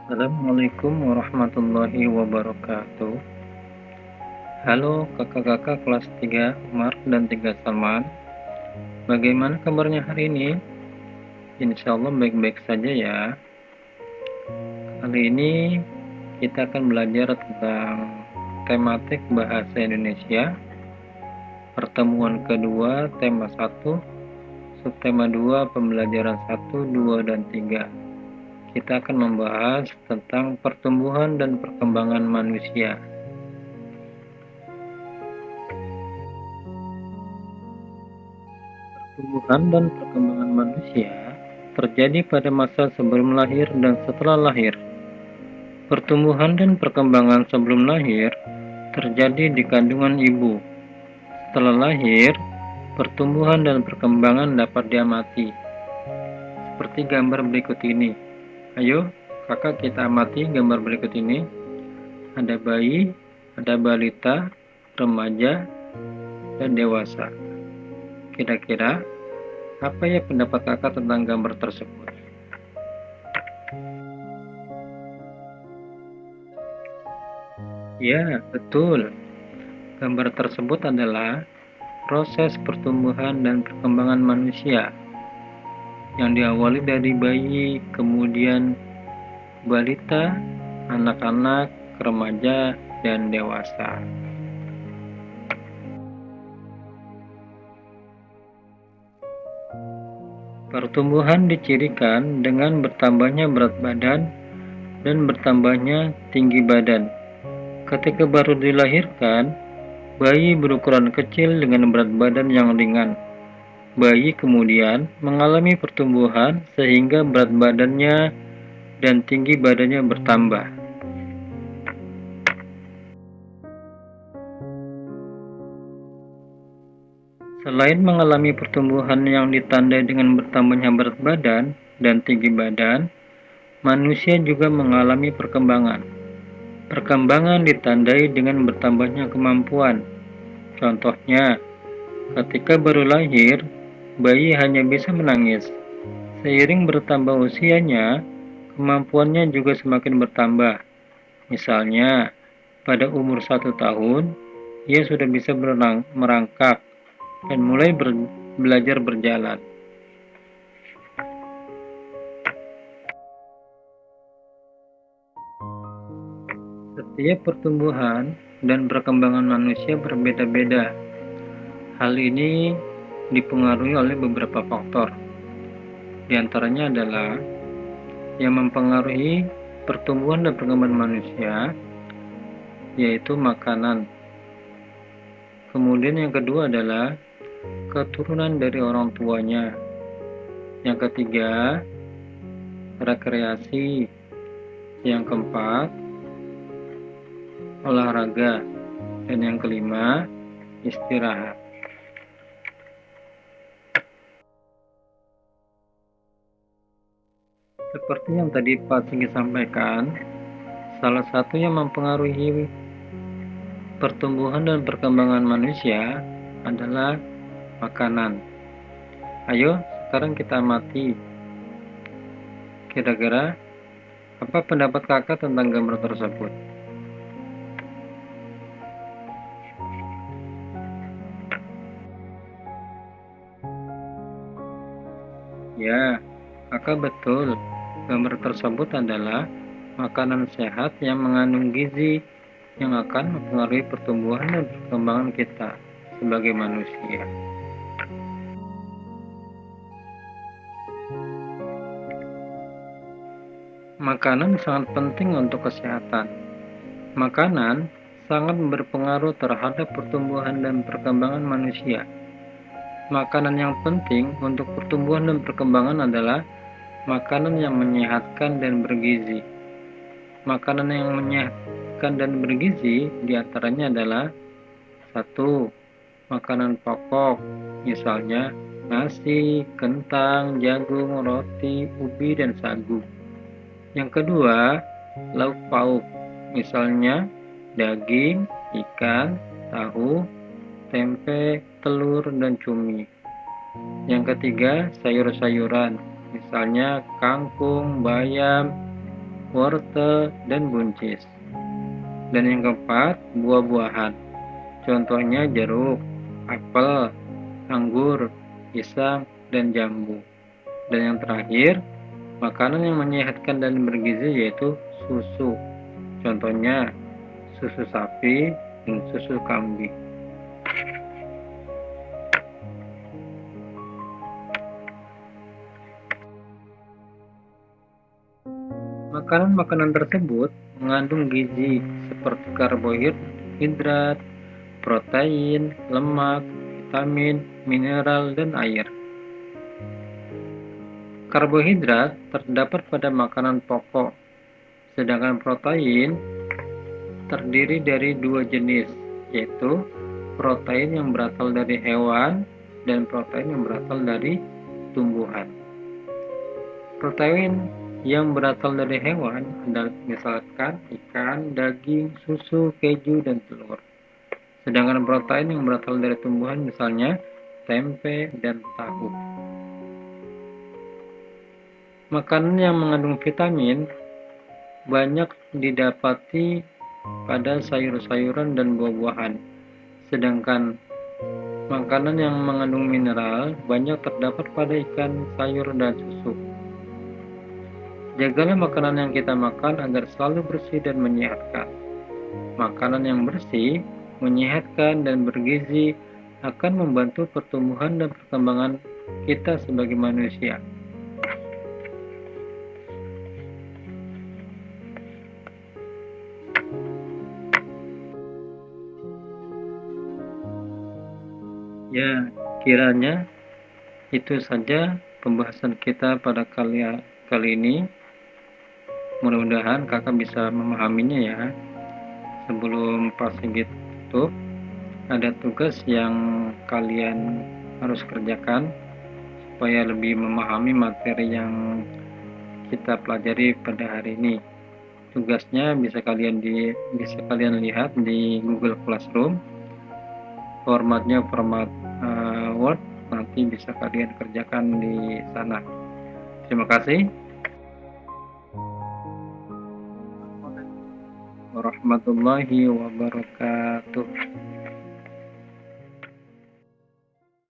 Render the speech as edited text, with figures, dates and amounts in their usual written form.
Assalamualaikum warahmatullahi wabarakatuh. Halo kakak-kakak kelas 3 Umar dan 3 Salman. Bagaimana kabarnya hari ini? Insya Allah baik-baik saja ya. Kali ini kita akan belajar tentang tematik bahasa Indonesia. Pertemuan kedua, tema 1, subtema 2, pembelajaran 1, 2, dan 3. Kita akan membahas tentang pertumbuhan dan perkembangan manusia. Pertumbuhan dan perkembangan manusia terjadi pada masa sebelum lahir dan setelah lahir. Pertumbuhan dan perkembangan sebelum lahir terjadi di kandungan ibu. Setelah lahir, pertumbuhan dan perkembangan dapat diamati. Seperti gambar berikut ini. Ayo, kakak kita amati gambar berikut ini. Ada bayi, ada balita, remaja, dan dewasa. Kira-kira apa ya pendapat kakak tentang gambar tersebut? Ya, betul. Gambar tersebut adalah proses pertumbuhan dan perkembangan manusia yang diawali dari bayi, kemudian balita, anak-anak, remaja, dan dewasa. Pertumbuhan dicirikan dengan bertambahnya berat badan dan bertambahnya tinggi badan. Ketika baru dilahirkan, bayi berukuran kecil dengan berat badan yang ringan. Bayi kemudian mengalami pertumbuhan sehingga berat badannya dan tinggi badannya bertambah. Selain mengalami pertumbuhan yang ditandai dengan bertambahnya berat badan dan tinggi badan, manusia juga mengalami perkembangan. Perkembangan ditandai dengan bertambahnya kemampuan. Contohnya, ketika baru lahir, bayi hanya bisa menangis. Seiring bertambah usianya, kemampuannya juga semakin bertambah. Misalnya, pada umur 1 tahun, ia sudah bisa merangkak dan mulai belajar berjalan. Setiap pertumbuhan dan perkembangan manusia berbeda-beda. Hal ini dipengaruhi oleh beberapa faktor. Di antaranya adalah yang mempengaruhi pertumbuhan dan perkembangan manusia, yaitu makanan. Kemudian yang kedua adalah keturunan dari orang tuanya. Yang ketiga, rekreasi. Yang keempat, olahraga. Dan yang kelima, istirahat. Seperti yang tadi Pak Singgi sampaikan, salah satu yang mempengaruhi pertumbuhan dan perkembangan manusia adalah makanan. Ayo, sekarang kita amati. Kira-kira apa pendapat kakak tentang gambar tersebut? Ya, kakak betul. Gambar tersebut adalah makanan sehat yang mengandung gizi yang akan mempengaruhi pertumbuhan dan perkembangan kita sebagai manusia. Makanan sangat penting untuk kesehatan. Makanan sangat berpengaruh terhadap pertumbuhan dan perkembangan manusia. Makanan yang penting untuk pertumbuhan dan perkembangan adalah makanan yang menyehatkan dan bergizi. Makanan yang menyehatkan dan bergizi diantaranya adalah 1. Makanan pokok, misalnya nasi, kentang, jagung, roti, ubi, dan sagu. Yang kedua, lauk pauk, misalnya daging, ikan, tahu, tempe, telur, dan cumi. Yang ketiga, sayur-sayuran, misalnya kangkung, bayam, wortel, dan buncis. Dan yang keempat, buah-buahan. Contohnya jeruk, apel, anggur, pisang, dan jambu. Dan yang terakhir, makanan yang menyehatkan dan bergizi yaitu susu. Contohnya susu sapi dan susu kambing. Makanan-makanan tersebut mengandung gizi seperti karbohidrat, protein, lemak, vitamin, mineral, dan air. Karbohidrat terdapat pada makanan pokok, sedangkan protein terdiri dari dua jenis, yaitu protein yang berasal dari hewan dan protein yang berasal dari tumbuhan. Protein yang berasal dari hewan adalah misalkan ikan, daging, susu, keju, dan telur. Sedangkan protein yang berasal dari tumbuhan misalnya tempe dan tahu. Makanan yang mengandung vitamin banyak didapati pada sayur-sayuran dan buah-buahan. Sedangkan makanan yang mengandung mineral banyak terdapat pada ikan, sayur, dan susu. Jagalah makanan yang kita makan agar selalu bersih dan menyehatkan. Makanan yang bersih, menyehatkan, dan bergizi akan membantu pertumbuhan dan perkembangan kita sebagai manusia. Ya, kiranya itu saja pembahasan kita pada kali ini. Mudah-mudahan kakak bisa memahaminya ya. Sebelum pasang tutup, ada tugas yang kalian harus kerjakan supaya lebih memahami materi yang kita pelajari pada hari ini. Tugasnya bisa kalian lihat di Google Classroom. Formatnya format Word, nanti bisa kalian kerjakan di sana. Terima kasih. Warahmatullahi wabarakatuh.